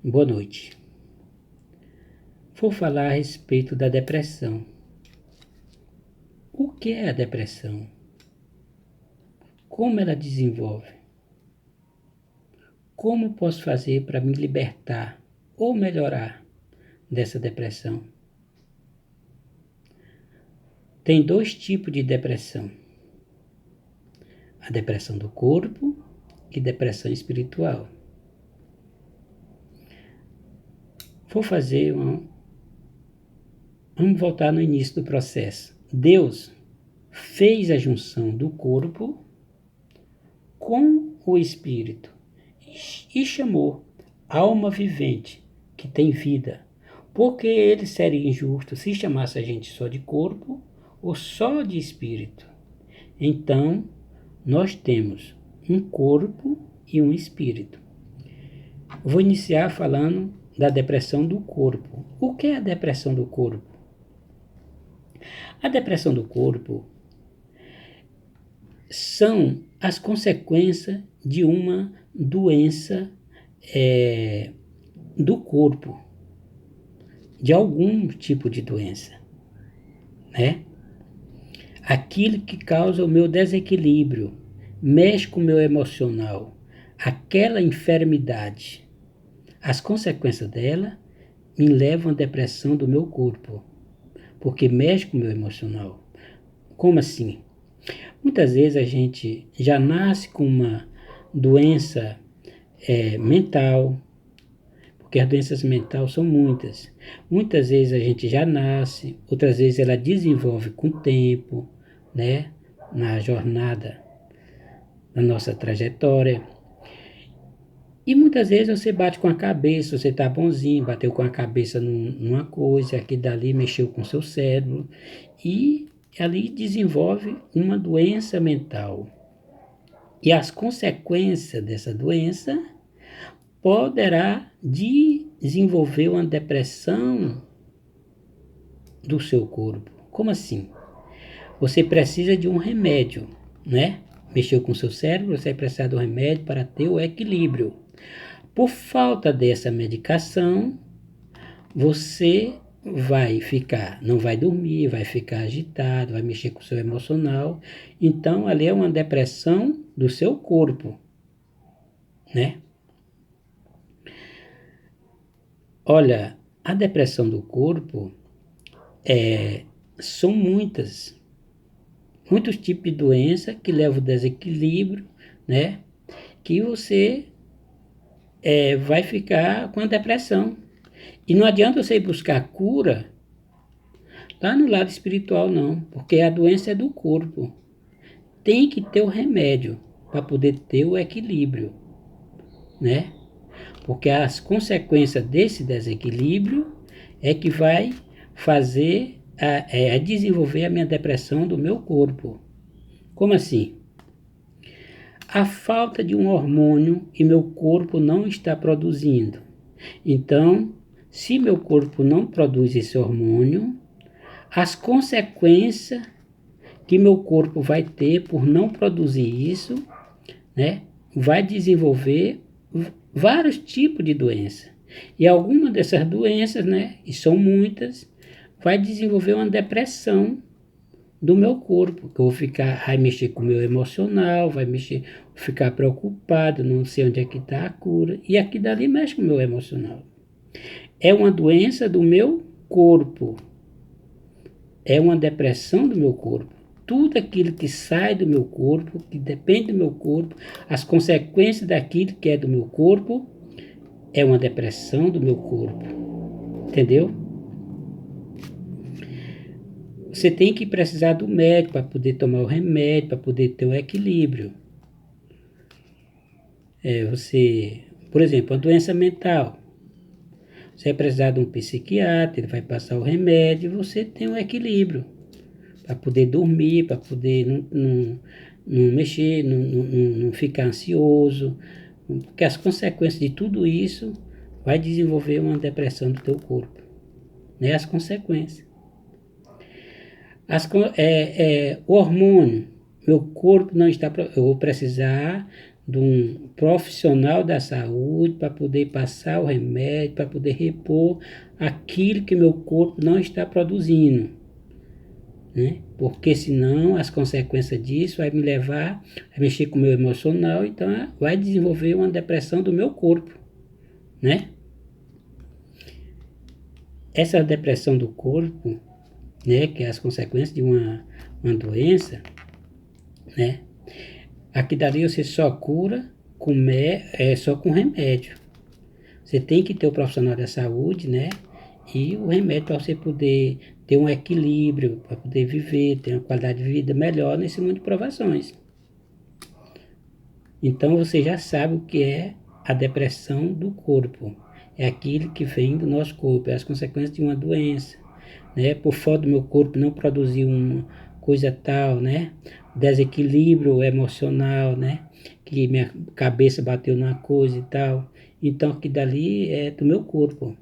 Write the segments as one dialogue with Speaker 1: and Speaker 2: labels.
Speaker 1: Boa noite. Vou falar a respeito da depressão. O que é a depressão? Como ela desenvolve? Como posso fazer para me libertar ou melhorar dessa depressão? Tem dois tipos de depressão: a depressão do corpo e depressão espiritual. Vamos voltar no início do processo. Deus fez a junção do corpo com o espírito e chamou alma vivente, que tem vida, porque ele seria injusto se chamasse a gente só de corpo ou só de espírito. Então, nós temos um corpo e um espírito. Vou iniciar falando da depressão do corpo. O que é a depressão do corpo? A depressão do corpo são as consequências de uma doença do corpo, de algum tipo de doença, né? Aquilo que causa o meu desequilíbrio, mexe com o meu emocional, aquela enfermidade, as consequências dela me levam à depressão do meu corpo, porque mexe com o meu emocional. Como assim? Muitas vezes a gente já nasce com uma doença mental, porque as doenças mentais são muitas. Muitas vezes a gente já nasce, outras vezes ela desenvolve com o tempo, né? Na jornada da nossa trajetória. E muitas vezes você bate com a cabeça, você tá bonzinho, bateu com a cabeça numa coisa, aqui dali mexeu com o seu cérebro, e ali desenvolve uma doença mental. E as consequências dessa doença poderá desenvolver uma depressão do seu corpo. Como assim? Você precisa de um remédio, né? Mexeu com o seu cérebro, você vai precisar de um remédio para ter o equilíbrio. Por falta dessa medicação, você não vai dormir, vai ficar agitado, vai mexer com o seu emocional. Então, ali é uma depressão do seu corpo, né? Olha, a depressão do corpo são muitos tipos de doença que levam ao desequilíbrio, né? Que você vai ficar com a depressão. E não adianta você ir buscar cura lá no lado espiritual, não, porque a doença é do corpo. Tem que ter o remédio para poder ter o equilíbrio, né? Porque as consequências desse desequilíbrio é que vai fazer a desenvolver a minha depressão do meu corpo. Como assim? A falta de um hormônio e meu corpo não está produzindo. Então, se meu corpo não produz esse hormônio, as consequências que meu corpo vai ter por não produzir isso, né, vai desenvolver vários tipos de doença. E alguma dessas doenças, né, e são muitas, vai desenvolver uma depressão do meu corpo, que eu vai mexer com o meu emocional, ficar preocupado, não sei onde é que está a cura, e aqui dali mexe com o meu emocional. É uma doença do meu corpo, é uma depressão do meu corpo. Tudo aquilo que sai do meu corpo, que depende do meu corpo, as consequências daquilo que é do meu corpo, é uma depressão do meu corpo. Entendeu? Você tem que precisar do médico para poder tomar o remédio, para poder ter o equilíbrio. Por exemplo, a doença mental. Você vai precisar de um psiquiatra, ele vai passar o remédio e você tem um equilíbrio para poder dormir, para poder não mexer, não ficar ansioso, porque as consequências de tudo isso vai desenvolver uma depressão do teu corpo, né? As consequências. O hormônio, meu corpo não está, eu vou precisar de um profissional da saúde para poder passar o remédio, para poder repor aquilo que meu corpo não está produzindo, né? Porque senão as consequências disso vai me levar a mexer com o meu emocional, então vai desenvolver uma depressão do meu corpo, né? Essa depressão do corpo, né, que é as consequências de uma doença, né? Aqui dali você só cura só com remédio. Você tem que ter o profissional da saúde, né? E o remédio para você poder ter um equilíbrio, para poder viver, ter uma qualidade de vida melhor nesse mundo de provações. Então você já sabe o que é a depressão do corpo. É aquilo que vem do nosso corpo, é as consequências de uma doença, né? Por falta do meu corpo não produzir uma coisa tal, né? Desequilíbrio emocional, né? Que minha cabeça bateu numa coisa e tal. Então aquilo dali é do meu corpo.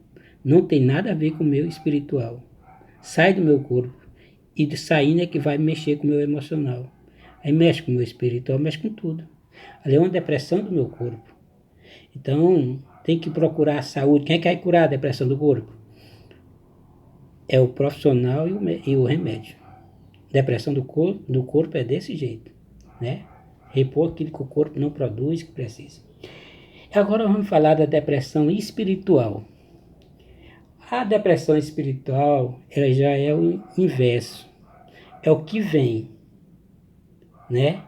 Speaker 1: Não tem nada a ver com o meu espiritual. Sai do meu corpo. E saindo é que vai mexer com o meu emocional. Aí mexe com o meu espiritual, mexe com tudo. Ali é uma depressão do meu corpo. Então, tem que procurar a saúde. Quem é que vai curar a depressão do corpo? É o profissional e o remédio. Depressão do corpo é desse jeito, né? Repor aquilo que o corpo não produz, que precisa. Agora vamos falar da depressão espiritual. A depressão espiritual, ela já é o inverso. É o que vem, né?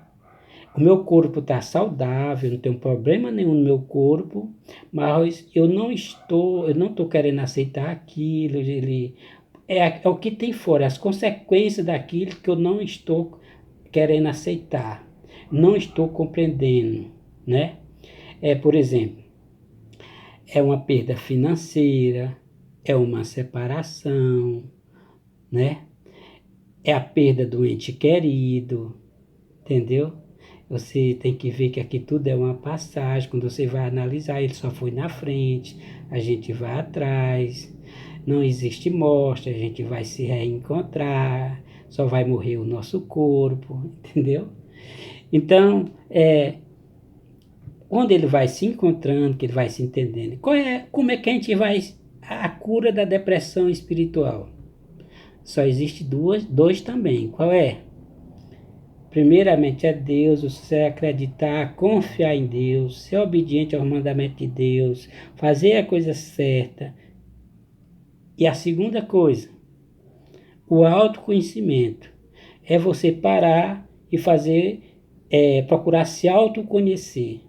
Speaker 1: O meu corpo está saudável, não tem problema nenhum no meu corpo, mas eu não estou querendo aceitar aquilo, é o que tem fora, as consequências daquilo que eu não estou querendo aceitar, não estou compreendendo, né? Por exemplo, é uma perda financeira, é uma separação, né? É a perda do ente querido, entendeu? Você tem que ver que aqui tudo é uma passagem. Quando você vai analisar, ele só foi na frente, a gente vai atrás. Não existe morte, a gente vai se reencontrar, só vai morrer o nosso corpo, entendeu? Então, quando ele vai se encontrando, que ele vai se entendendo, como é que a gente vai a cura da depressão espiritual? Só existe dois também. Qual é? Primeiramente é Deus, você acreditar, confiar em Deus, ser obediente aos mandamentos de Deus, fazer a coisa certa. E a segunda coisa, o autoconhecimento, é você parar e procurar se autoconhecer,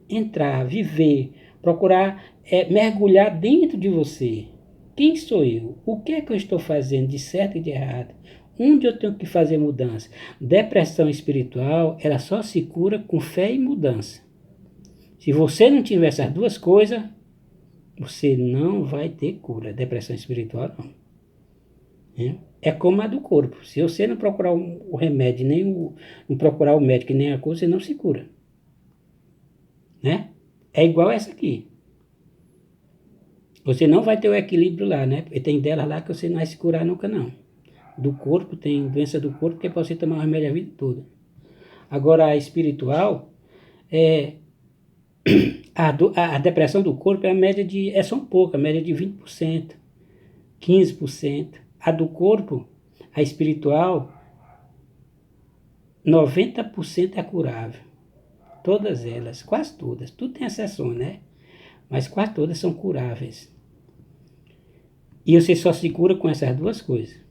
Speaker 1: entrar, viver, procurar mergulhar dentro de você. Quem sou eu? O que é que eu estou fazendo de certo e de errado? Onde eu tenho que fazer mudança? Depressão espiritual, ela só se cura com fé e mudança. Se você não tiver essas duas coisas, você não vai ter cura. Depressão espiritual, não. É como a do corpo. Se você não procurar o remédio, não procurar o médico nem a cura, você não se cura. Né? É igual essa aqui. Você não vai ter o equilíbrio lá, né? Porque tem delas lá que você não vai se curar nunca, não. Do corpo, tem doença do corpo que é para você tomar um remédio a vida toda. Agora, a espiritual, a depressão do corpo são poucas, a média de 20%, 15%. A do corpo, a espiritual, 90% é curável. Todas elas, quase todas. Tudo tem exceções, né? Mas quase todas são curáveis. E você só se cura com essas duas coisas.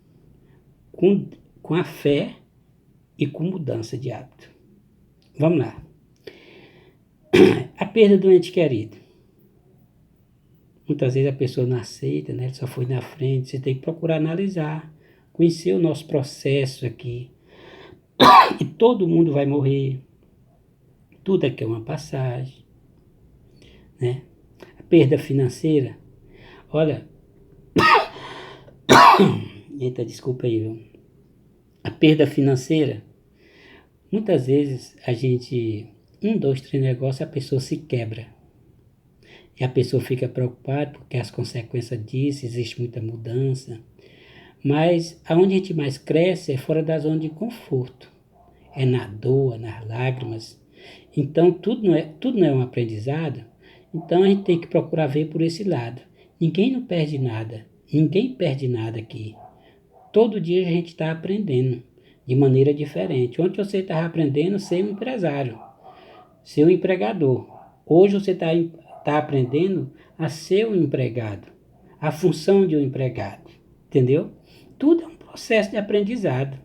Speaker 1: Com a fé e com mudança de hábito. Vamos lá. A perda do ente querido. Muitas vezes a pessoa não aceita, né? Ele só foi na frente. Você tem que procurar analisar, conhecer o nosso processo aqui. E todo mundo vai morrer. Tudo aqui é uma passagem, né? A perda financeira. Olha, eita, desculpa aí, viu? A perda financeira, muitas vezes a gente, 1, 2, 3 negócios, a pessoa se quebra. E a pessoa fica preocupada porque as consequências disso, existe muita mudança. Mas aonde a gente mais cresce é fora da zona de conforto. É na dor, nas lágrimas. Então, tudo não é um aprendizado. Então, a gente tem que procurar ver por esse lado. Ninguém não perde nada. Ninguém perde nada aqui. Todo dia a gente está aprendendo de maneira diferente. Ontem você estava aprendendo a ser um empresário, ser um empregador. Hoje você tá aprendendo a ser um empregado, a função de um empregado. Entendeu? Tudo é um processo de aprendizado.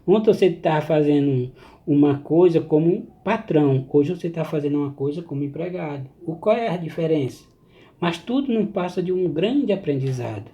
Speaker 1: Ontem você estava fazendo uma coisa como patrão, hoje você está fazendo uma coisa como empregado. Qual é a diferença? Mas tudo não passa de um grande aprendizado.